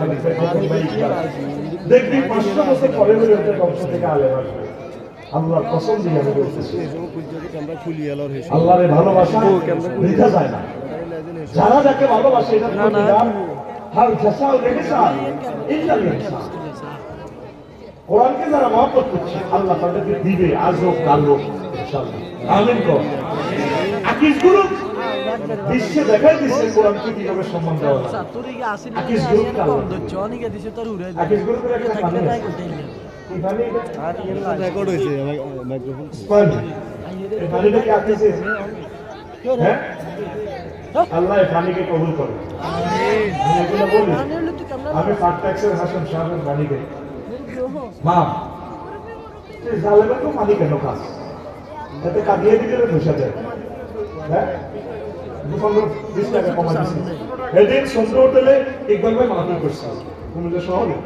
দেখবি 500 বছর পরে হলে ওদের বংশ থেকে আলেম আসবে আল্লাহর কসম দিয়ে আমি বলতেছি আল্লাহর ভালোবাসা বৃথা যায় না যারা যাকে ভালোবাসে এটা প্রতিদান হাল জাসাউ ইহসান ইল্লাল ইহসান কোরআনকে যারা মহব্বত করছে আল্লাহ তাদেরকে দিবে আজ হোক কাল হোক ইনশাআল্লাহ আমিন কো আকিজ গুরু বিশ্বে দেখাই দিচ্ছে কোরআনকে কিভাবে সম্মান দেওয়া হয় আকিজ গুরু কাল আকিজ গুরু একটা পানি আর ইয়েলা রেকর্ড হইছে মাইক্রোফোন এই পানিটা কি আসছে হ্যাঁ আল্লাহ এই পানিকে কবুল করে আমিন আমি এগুলো বলি আমি ফাটট্যাক্সের হাসান সাহেবের পানিকে মা এই জালেমে তো পানি কেন খাস এতে কাঁদিয়ে দিলে বসে দেয় হ্যাঁ 220 টাকা কমা দিচ্ছি এদিন সুন্দর হোটেলে ইকবাল ভাই মাহফিল করছে কুমিল্লা শহরে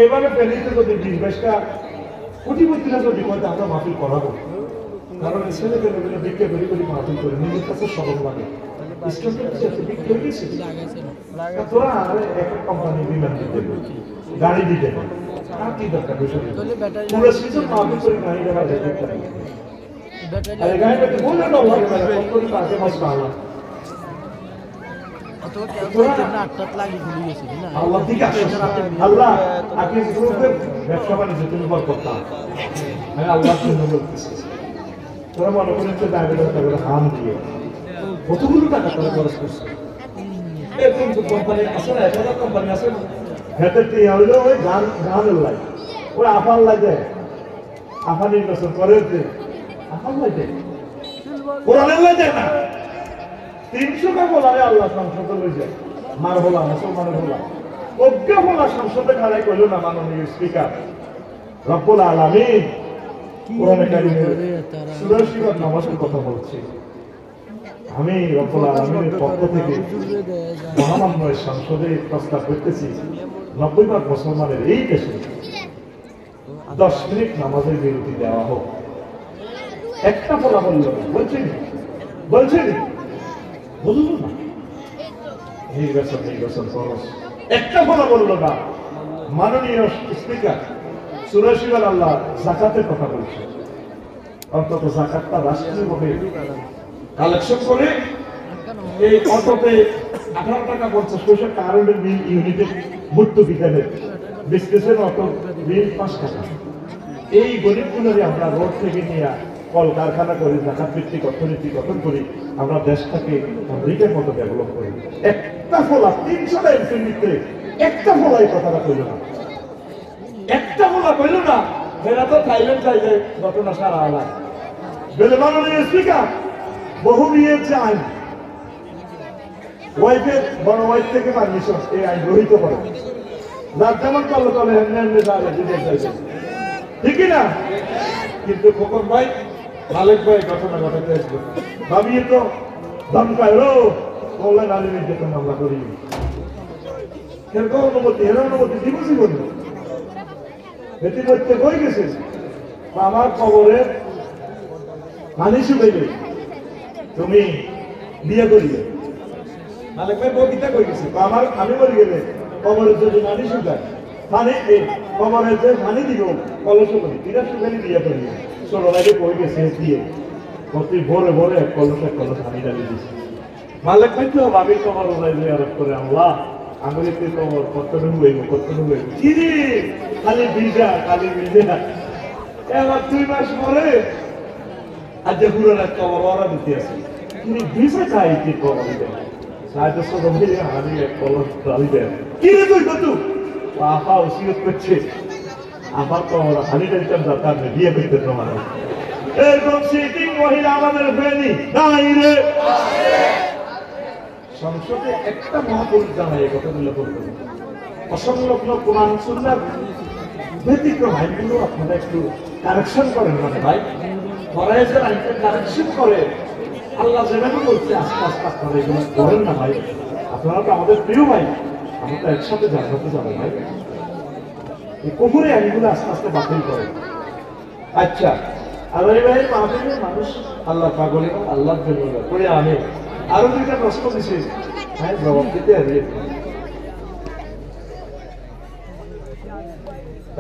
এইভাবে ফেনীতে যদি 20-22টা কোটিপতিরা যদি বলতে আমরা মাহফিল করাবো কারণ ছেলে পেলেগুলো বিক্রি করি করি মাহফিল করে নিজের কাছে সরল লাগে তোরা এক কোম্পানি বিমান দিতে গাড়ি দিতে আর কি দরকার পুরো সিজন মাহফিল করে গাড়ি দেওয়া যায় আরে গাড়িটাকে বলে দাও কত করে কাছে মাস পাওয়া আল্লাহ ঠিক আছে আল্লাহ আপনি ব্যবসা বাণিজ্য তুমি করতাম আমি আল্লাহর জন্য বলতেছি তোরা মনে করেন যে ডায়াবেটিস হাম দিয়ে কতগুলো টাকা তারা খরচ করছে এরকম কোম্পানি আছে না একটা কোম্পানি আছে হেঁটে হইলো ওই গানের লাই ওই আফার লাগে আফা নির্বাচন করে আফার লাগে কোরআনের লাগে না 300 টা বলারে আল্লাহ সংসদে লই যায় মার হলা মুসলমানের হলা অজ্ঞা হলা সংসদে খাড়াই কইল না মাননীয় স্পিকার রব্বুল আলামিন কোরআনে কারিমে সূরা সূরা নামাজের কথা বলছি আমি রব্বুল আলামিনের পক্ষ থেকে মহামান্য সংসদে প্রস্তাব করতেছি 90% মুসলমানের এই দেশে 10 মিনিট নামাজের বিরতি দেওয়া হোক একটা বলা বলল বলছেন বলুন না নির্বাচন খরচ একটা বলা বললো না মাননীয় স্পিকার সুরাশিবাল আল্লাহ জাকাতের কথা বলছে অন্তত জাকাতটা রাষ্ট্রীয়ভাবে কালেকশন করে এই অটোতে 18 টাকা 50 পয়সা কারেন্টের বিল ইউনিটের ভর্তুকি দেবেন বিজনেসের অটো বিল 5 টাকা এই গরিবগুলোরই আমরা রোড থেকে নিয়ে কল কারখানা করি জাকাত ভিত্তিক অর্থনীতি গঠন করি আমরা দেশটাকে আমেরিকার মতো ডেভেলপ করি একটা ফলা 300টা এমপির ভিতরে একটা ফলা এই কথাটা কইল না একটা ফলা কইল না এরা তো থাইল্যান্ড যাই যায় ঘটনা সারা আলাদা বেলে মাননীয় স্পিকার বহু বিয়ের যে আইন ওয়াইফের বড় ওয়াইফ থেকে পারমিশন এই আইন রহিত করে যার যেমন চলো চলে হেমনে ঠিকই না কিন্তু খোকন ভাই মালিক ভাই ঘটনা ঘটাতে আসবে ভাবিয়ে তো ধমকায় বললেন আলী নির্যাতন মামলা করি এরকম অনুমতি দিবসই করল ইতিমধ্যে বই গেছে আমার খবরে পানি শুকাইবে তুমি বিয়ে করিবে মালিক ভাই বকিতা কই গেছে আমার আমি বলি গেলে কবরের যদি পানি শুকায় পানি কবরের যে পানি দিব কলস করি এটা শুকানি বিয়ে করিবে ছোট লাগে বই গেছে দিয়ে প্রতি ভোরে এক কলস পানি ডালি দিচ্ছে মালিক ভাই তো ভাবি কবর ওলাই দিয়ে আরোপ করে আল্লাহ আঙুলিতে কবর কত নুব কি রে খালি ভিজা এবার 2 মাস পরে আজ যে পুরো রাত কবর ওরা দিতে আছে তিনি ভিজা খাই কি কবর দিতে সাইড সব মিলে আমি এক কলস ডালি দেয় কি রে তুই কত আপা ওসিয়ত করছে আমার কবর খালি ডালতাম দরকার নেই বিয়ে করতে তোমার এরকম সিটিং মহিলা আমাদের ফ্রেন্ডই নাই রে সংসদে একটা মহাপুরুষ জানাই এই কথাগুলো বলতে অসংলগ্ন কোরআন সুন্নাহ ব্যতিক্রম আইনগুলো আপনারা একটু কারেকশন করেন মানে ভাই ফরায়েজের আইনকে কারেকশন করে আল্লাহ যেভাবে বলছে আস্তে আস্তে আপনারা এগুলো করেন না ভাই আপনারা তো আমাদের প্রিয় ভাই আমরা তো একসাথে জানাতে যাবো ভাই এই কুকুরে আইনগুলো আস্তে আস্তে বাতিল করেন আচ্ছা আল্লাহ ভাইয়ের মাহফিলে মানুষ আল্লাহ পাগল আল্লাহর জন্য করে আমি আরো 2টা প্রশ্ন দিছি হ্যাঁ জবাব দিতে হবে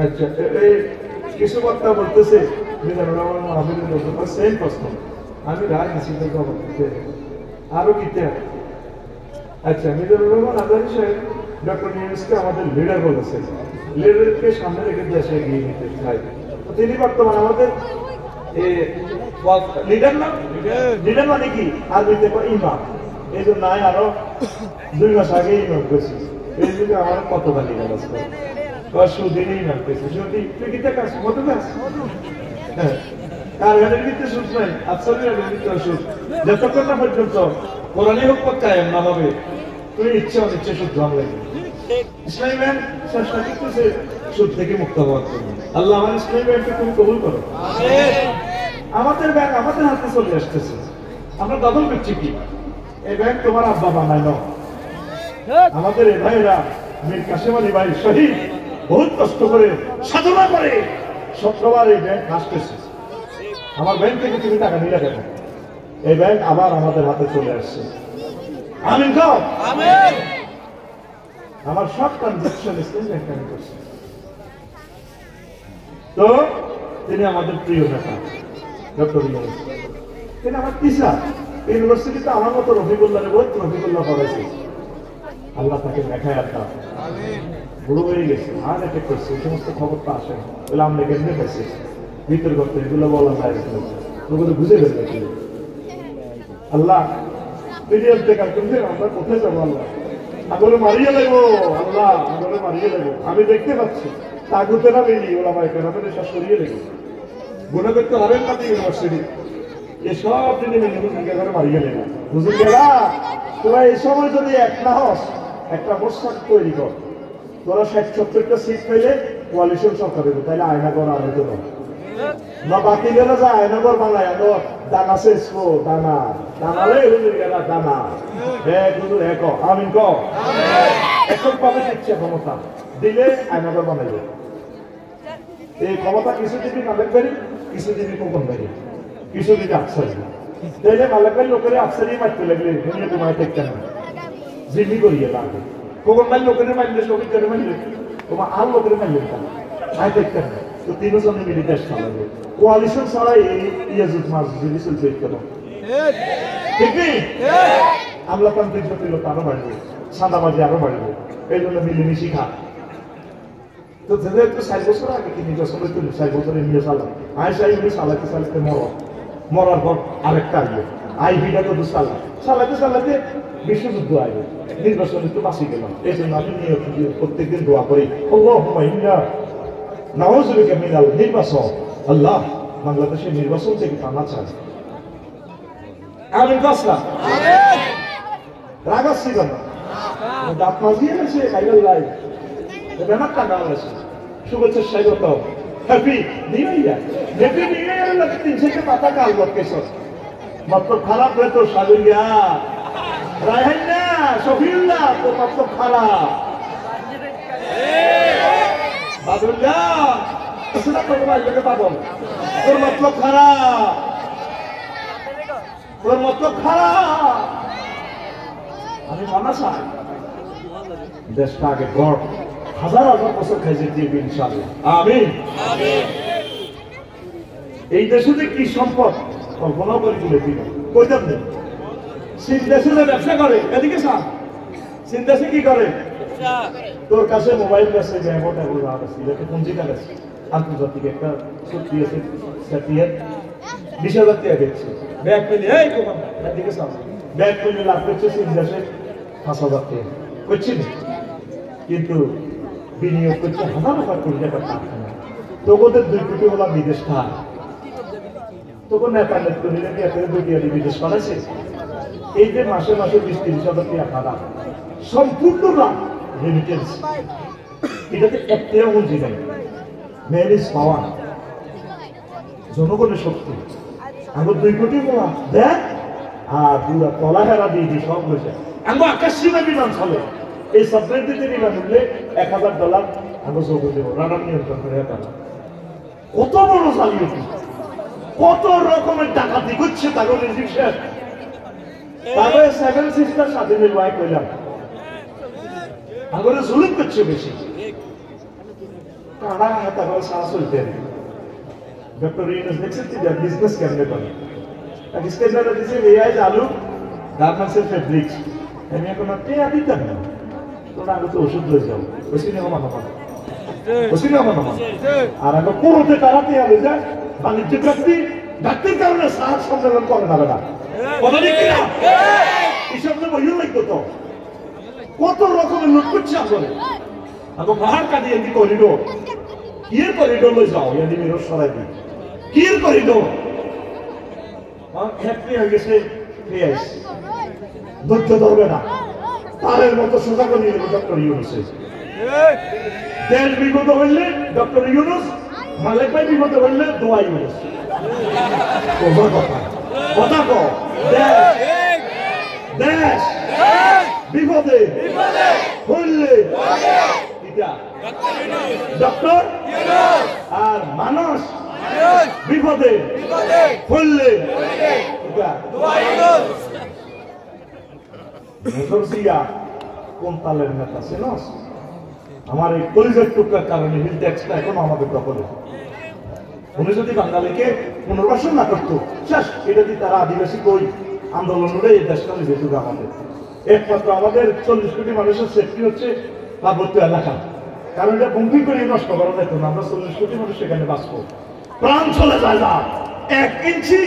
আচ্ছা এই কিছু কথা বলতেছে সেম প্রশ্ন আমি রাজনীতিতে জবাব দিতে আরো দিতে আচ্ছা মিজানুর রহমান আজারি সাহেব ডক্টর নিউজকে আমাদের লিডার বলেছে লিডারকে সামনে রেখে দেশে এগিয়ে নিতে চাই তিনি বর্তমানে আমাদের লিডার মানে কি আর দিতে ইমাম এই জন্য আরো 2 মাস আগে ইমাম করছি এই জন্য আমার কতটা লিডার আছে সুদিনই মারতেছে সুদি তুই কি কাজ মতো কাজ কার গানের ভিতরে সুদ নাই আফসারের গানের ভিতরে সুদ যতক্ষণ না পর্যন্ত কোরআনের হুকুম কায়েম না হবে তুই ইচ্ছে অনিচ্ছে সুদ জমলে ইসলামী ব্যাংক চেষ্টা করতেছে সুদ থেকে মুক্ত হওয়ার জন্য আল্লাহ আমার ইসলামী ব্যাংককে তুমি কবুল করো আমাদের ব্যাংক আমাদের হাতে চলে আসতেছে আমরা দখল করছি কি এই ব্যাংক তোমার আব্বা বানায় না আমাদের এই ভাইরা মীর কাসেম আলী ভাই শহীদ বহুত কষ্ট করে সাধনা করে শুক্রবার এই ব্যাংক আসতেছে আমার ব্যাংক থেকে তুমি টাকা নিলে কেন এই ব্যাংক আবার আমাদের হাতে চলে আসছে আমিন গাও আমিন আমার সব ট্রানজাকশন ইসলামী ব্যাংক আমি করছি তো তিনি আমাদের প্রিয় নেতা ডক্টর ইউনূস তিনি আমার টিচার ইউনিভার্সিটিতে আমার মতো রফিকুল্লাহ বহুত রফিকুল্লাহ পড়াইছে আল্লাহ তাকে দেখায় আপনার বুড়ো হয়ে গেছে আর এফেক্ট করছে এই সমস্ত খবর তো আসে বলে আমরা কেমনে পাইছি ভিতর করতে এগুলো বলা যায় ওগুলো বুঝে ফেলবে আল্লাহ পিরিয়ড দেখার কিন্তু আমরা কোথায় যাবো আল্লাহ আগলে মারিয়ে লাগবো আল্লাহ আগলে মারিয়ে লাগবো আমি দেখতে পাচ্ছি তাগুতেরা বেরিয়ে ওরা ভাই কেন সব সরিয়ে লেগে গুণা করতে হবেন না ইউনিভার্সিটি এসব দিনে মেনে মারিয়ে লেগে বুঝলি গেলা তোরা এই সময় যদি এক না হস একটা মোসাক তৈরি কর তোরা 60-70টা সিট পেলে কোয়ালিশন সরকার দেবে তাহলে আয়নাগর আর হইতো না বাকি গেলে যা আয়নাগর বানায় দানা শেষ দানা দানালে হুজুর গেলা দানা হুজুর আমিন ক এখন পাবে দিচ্ছে ক্ষমতা দিলে আয়নাগর বানাইবে এই ক্ষমতা কিছু দিবি মালিক বাড়ি কিছু দিবি কোকন বাড়ি কিছু দিবি আফসারি তাইলে মালিক বাড়ি লোকের আফসারি মারতে লাগলে দুনিয়া তোমায় দেখতে না জিম্মি করিয়ে লাগবে কোকন বাড়ি লোকের মারলে শহীদ করে মারলে তোমার আর লোকের মারলে আয় দেখতে না তো তিনজনে মিলে দেশ চালাবে কোয়ালিশন ছাড়া এই ইয়াজুদ মাসুদ চলছে কেন ঠিক আমলাতান্ত্রিক জটিলতা আরো বাড়বে সাদাবাজি আরো বাড়বে এই জন্য মিলেমিশি খা তো যেহেতু 4 বছর আগে তিনি যশোরে তুলি 4 বছরে নিয়ে চালাম আয়সা ইউনি চালাতে চালাতে মরার পর আরেকটা আসবে আইভিটা তো চালাতে চালাতে বিশ্বযুদ্ধ আসবে নির্বাচনে তো বাঁচি গেলাম এই জন্য আমি প্রত্যেকদিন দোয়া করি আল্লাহুম্মা ইন্না নাউযুবিকা মিনাল নির্বাচন আল্লাহ বাংলাদেশের নির্বাচন থেকে টানা চাই আমিন কাসলা আমিন রাগাচ্ছি কেন দাঁত মাজিয়ে গেছে খাইল লাই বেমার টাকা আছে শুভেচ্ছা স্বাগত happy new year happy new year লাগে 300 পাতা কাল বকেছ মাত্র খারাপ হয়ে তো সালুইয়া রায়হান্না শফিউল্লাহ তো মাত্র খারাপ বাদুল্লাহ সেটা তো ভাই লাগে পাবল তোর মাত্র খারাপ তোর মাত্র খারাপ আমি মানা চাই দেশটা আগে গড় হাজার হাজার বছর খাইছে দিবি ইনশাআল্লাহ আমিন আমিন এই দেশে যে কি সম্পদ কল্পনা করে তুলে দিল কইতাম না চীন দেশে যে ব্যবসা করে এদিকে সা চীন দেশে কি করে তোর কাছে মোবাইল আছে ব্যাংকটা এগুলো আছে এটা পঞ্জিকা আছে আন্তর্জাতিক একটা চুক্তি আছে সাথিয়ে 20,000 টাকা দিচ্ছে ব্যাগ পেলে এই কোন এদিকে সা ব্যাগ পেলে লাভ করছে চীন দেশে 5,000 টাকা করছি কিন্তু বিনিয়োগ করছে হাজার হাজার কোটি টাকা কারখানা তোদের 2 কোটি হলো বিদেশ খায় তখন নেতা নেত্রীরা কি 1 কোটি বিদেশ পাঠাচ্ছে এই যে মাসে মাসে 20-30 হাজার টাকা খারাপ সম্পূর্ণ না রেমিটেন্স এটাতে একটাও বুঝি নাই ম্যারেজ পাওয়া জনগণের শক্তি আমার 2 কোটি বলা দেখ আর পুরা তলা হেরা দিয়ে সব হয়েছে আমার আকাশ সীমা বিমান চলে এই সাবমেরিন দিতে বিমান উঠলে $1,000 আমরা যোগ দেবো রানার নিয়ন্ত্রণ করে কত বড় জালিয়াতি কত রকমের ডাকাতি করছে তাদের ইজিপশিয়ান তারপরে 7 সিস্টার স্বাধীনের ওয়াই কইলাম আগরে জুলুম করছে বেশি কারা তারপরে সাহস হইতে ডক্টর ইউনূস দেখছেন যে বিজনেস কেমনে করে এক স্কেজারে দিছে এআই চালু গার্মেন্টসের ফেব্রিক্স আমি এখন টেয়া দিতাম না তোরা আগে তো ওষুধ লয়ে যাও ওষুধ নেওয়া মানা ওষুধ নেওয়া মানা আর আগে পুরোতে তারা টেয়া লয়ে যায় বাণিজ্যিক ব্যক্তি ব্যক্তির কারণে সাহায্য সম্মেলন করে না বেটা কথা ঠিক কিনা এই শব্দ বইও লাগতো তো কত রকমের লোক করছে আসলে अब बाहर का दिए कॉरिडोर किर कॉरिडोर ले जाओ यानी मेरे सराय दी किर कॉरिडोर और हैप्पी हो गए फेस দুঃখ ধরবে না তারের মতো সোজা করে নিয়ে ডক্টর ইউনুস দেশ বিগত হইলে ডক্টর ইউনুস মালিক ভাই বিগত হইলে দোয়া ইউনুস কথা কথা কো দেশ বিপদে হইলে ডক্টর আর মানুষ বিপদে হইলে কোন তালের নেতা ছিল আমার এই কলিজার টুকরার কারণে হিল ট্যাক্সটা এখনো আমাদের দখলে উনি যদি বাঙালিকে পুনর্বাসন না করতো শেষ এটা দিয়ে তারা আদিবাসী কই আন্দোলনের এই দেশটা যেহেতু আমাদের একমাত্র আমাদের 40 কোটি মানুষের সেফটি হচ্ছে পার্বত্য এলাকা কারণ এটা বম্পিং করে নষ্ট করা যেত না আমরা 40 কোটি মানুষ সেখানে বাঁচবো প্রাণ চলে যায় না 1 ইঞ্চি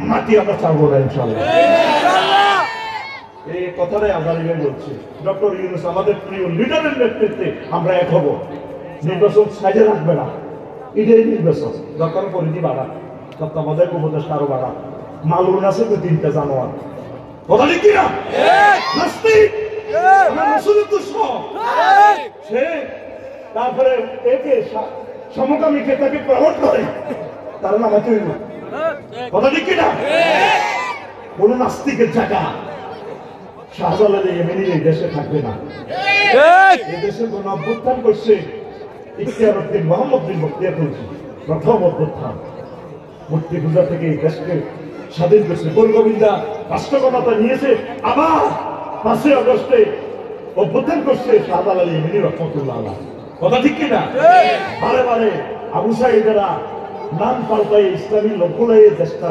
মাটি আমরা চাইবো না ইনশাআল্লাহ এই কথাটাই আমরা বলছি ডক্টর ইউনুস আমাদের প্রিয় লিডারের নেতৃত্বে আমরা এক হব নির্বাচন সাইডে রাখবে না এটাই নির্বাচন দরকার পরিধি বাড়া তত্ত্বাবধায়ক উপদেষ্টা আরো বাড়া মালুন আছে তো 3টা জানোয়ার কথা ঠিক কিনা নাস্তিক আমার মুসলিম দুশ্মন সে তারপরে একে সমকামীকে তাকে প্রমোট করে তার নাম আছে কথা ঠিক কিনা কোন নাস্তিকের জায়গা শাহজালাল ইয়েমেনি এই দেশে থাকবে না এই দেশে কোন অভ্যুত্থান করছে ইখতিয়ার উদ্দিন মোহাম্মদ বিন বখতিয়ার খলজি প্রথম অভ্যুত্থান মূর্তি পূজা থেকে এই দেশকে স্বাধীন করছে গোলগোবিন্দা রাষ্ট্রক্ষমতা নিয়েছে আবার 5 আগস্টে অভ্যুত্থান করছে শাহজালাল ইয়েমেনি রহমতুল্লাহ আলাইহ কথা ঠিক কিনা বারে বারে আবু সাঈদেরা নাম পাল্টাই ইসলামী লক্ষ্যলাই দেশটা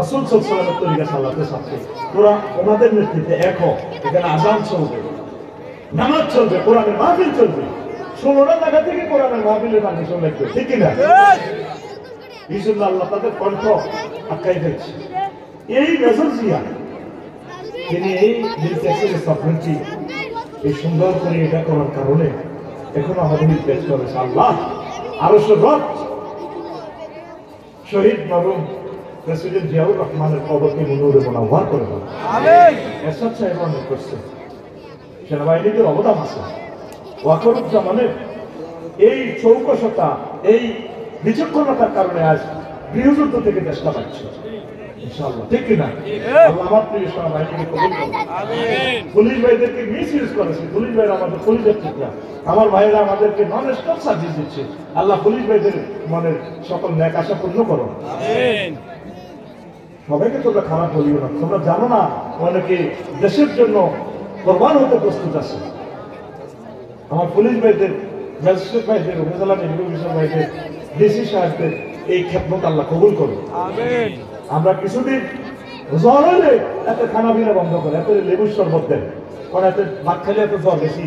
রাসূল সাল্লাল্লাহু আলাইহি তরিকা সালাতে সাথে তোরা ওনাদের নেতৃত্বে এক হোক এখানে আযান চলবে নামাজ চলবে কোরআনের মাহফিল চলবে 16টা জায়গা থেকে কোরআনের মাহফিলের পারমিশন লাগবে ঠিক কি না বিসমিল্লাহ আল্লাহ তাদের কণ্ঠ আটকাই দিচ্ছে এই মেসেজ দিয়া তিনি এই নির্দেশের সফলটি এই সুন্দর করে এটা করার কারণে এখন আমাদের নির্দেশ করেছে আল্লাহ আরো রব শহীদ মরহুম প্রেসিডেন্ট জিয়াউর রহমানের কবরকে মুনুরে মুনাওয়ার করে দেন আমিন এরশাদ সাহেব অনেক করছে সেনাবাহিনীর অবদান আছে ওয়াকরুজ্জামানের এই চৌকসতা এই বিচক্ষণতার কারণে আজ গৃহযুদ্ধ থেকে দেশটা পাচ্ছে ইনশাআল্লাহ ঠিক কিনা আল্লাহ আমার প্রিয় সেনাবাহিনীকে কবুল করুন আমিন পুলিশ ভাইদেরকে মিস ইউজ করেছে পুলিশ ভাইরা আমাদের পুলিশের টুকরা আমার ভাইরা আমাদেরকে নন স্টপ সার্ভিস দিচ্ছে আল্লাহ পুলিশ ভাইদের মনের সকল ন্যাক আশা পূর্ণ করো আমিন সবাইকে তোমরা খারাপ বলিও না তোমরা জানো না অনেকে দেশের জন্য কোরবান হতে প্রস্তুত আছে আমার পুলিশ ভাইদের ম্যাজিস্ট্রেট ভাইদের উপজেলা নির্বাহী অফিসার ভাইদের ডিসি সাহেবদের এই খেদমত আল্লাহ কবুল করুন আমিন আমরা কিছুদিন জ্বর হলে এত খানা পিনা বন্ধ করে এত লেবুর শরবত দেন কারণ এত ভাত খেলে এত জ্বর বেশি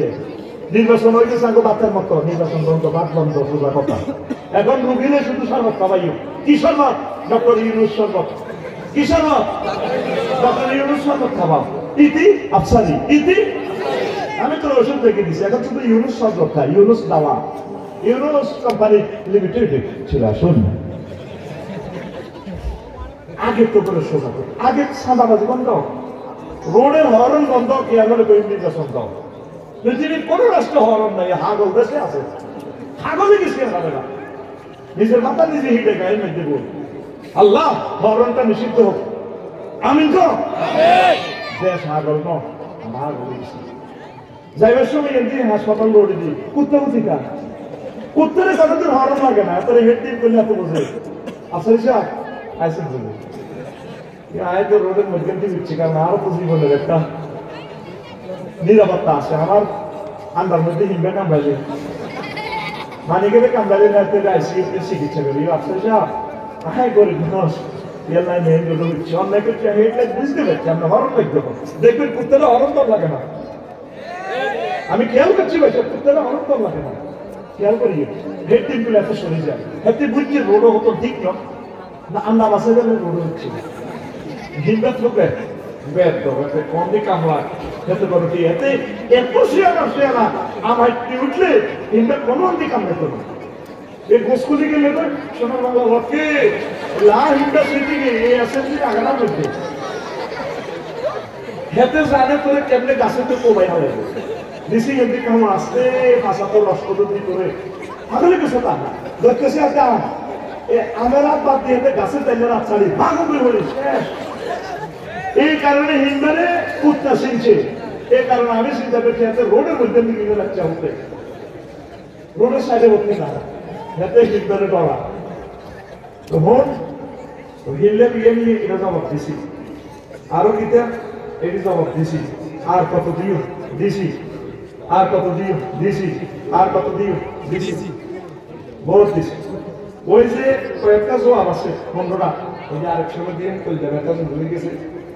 নির্বাচন হয়ে গেছে আগে বাচ্চার মতো নির্বাচন বন্ধ ভাত বন্ধ সোজা কথা এখন রুগীলে শুধু শরবত খাওয়াইও কি শরবত ডক্টর ইউনুস শরবত কি শরবত ডক্টর ইউনুস শরবত খাওয়াও ইতি আফসারি ইতি আমি তো ওষুধ দেখে দিচ্ছি এখন শুধু ইউনুস শরবত খাই ইউনুস দাওয়া ইউনুস কোম্পানি লিমিটেড ছিল শুন আগে তো করে সোজা করে আগে সাদাবাজি বন্ধ রোডের হরন বন্ধ কি আমরা নির্বাচন দাও পৃথিবীর কোন রাষ্ট্র হরন নাই হাগল দেশে আছে হাগলে কিছু হবে না নিজের মাথা নিজে হিটে গায়ে মেঘে বল আল্লাহ হরনটা নিষিদ্ধ হোক আমিন তো দেশ হাগল ন আমার যাইবার সময় এমনি হাসপাতাল রোডে দিই কুত্তা কুতিকা উত্তরে কতদিন হরন লাগে না এত হেড দিন করলে এত বোঝে আসলে শাহ আইসে বলে আয়তো রোডের মধ্যে দিচ্ছি কারণ আরো তো জীবনের একটা নিরাপত্তা আছে আমার আন্দার মধ্যে হিমবে কামড়ালে মানে গেলে কামড়ালে না আইসিইউতে চিকিৎসা করি আসলে শাহ হাই গরিব মানুষ এলাই মেন রোড হচ্ছে অন্যায় করছে হেডলাইট বুঝতে পারছি আমরা হরন লাগবে দেখবেন কুত্তারা হরন তো লাগে না আমি খেয়াল করছি ভাই কুত্তারা হরন তো লাগে না খেয়াল করি হেড দিন গুলো এত সরে যায় হেঁটে বুঝছি রোডও হতো ঠিক না আমরা বাসে গেলে রোড হচ্ছে হিমবাত লোকে বেদ এতে কোন দিক কামলা এতে কোনো কি এতে এত শিয়ানা আমার কি উঠলে কিন্তু কোনো দিক কামলা তো না এই গোসকুলি গেলে তো সোনার বাংলা লটকে লা হিন্দা সিটিকে এই অ্যাসেম্বলি আগানা করতে হেতে জানে তোরে কেমনে গাছে তো কোবাই হবে দিছি এদিকে কেমন আসতে ভাষা তো রসপদ্ধতি করে আগলে কিছু তা না দেখতেছি একটা আমরা বাদ দিয়ে গাছের তাইলে রাত ছাড়ি ভাগ করে শেষ এই কারণে হিন্দরে কুত্তা শিখছে এই কারণে আমি চিন্তা করছি এত রোডের মধ্যে নিয়ে যাচ্ছে হতে রোডের সাইডে উঠতে না যাতে হিন্দরে ডরা তখন হিললে বিয়ে নিয়ে এটা জবাব দিছি আরো কিতা এটি জবাব দিছি আর কত দিও দিছি আর কত দিও দিছি আর কত দিও দিছি বহুত দিছি ওই যে কয়েকটা জবাব আছে 15টা ওই যে আরেক সময় দিয়ে কই যাবে একটা ভুলে গেছে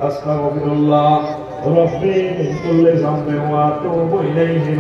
আস্তাগফিরুল্লাহ রাব্বি মিন কুল্লি যামবিন ওয়া আতুবু ইলাইহি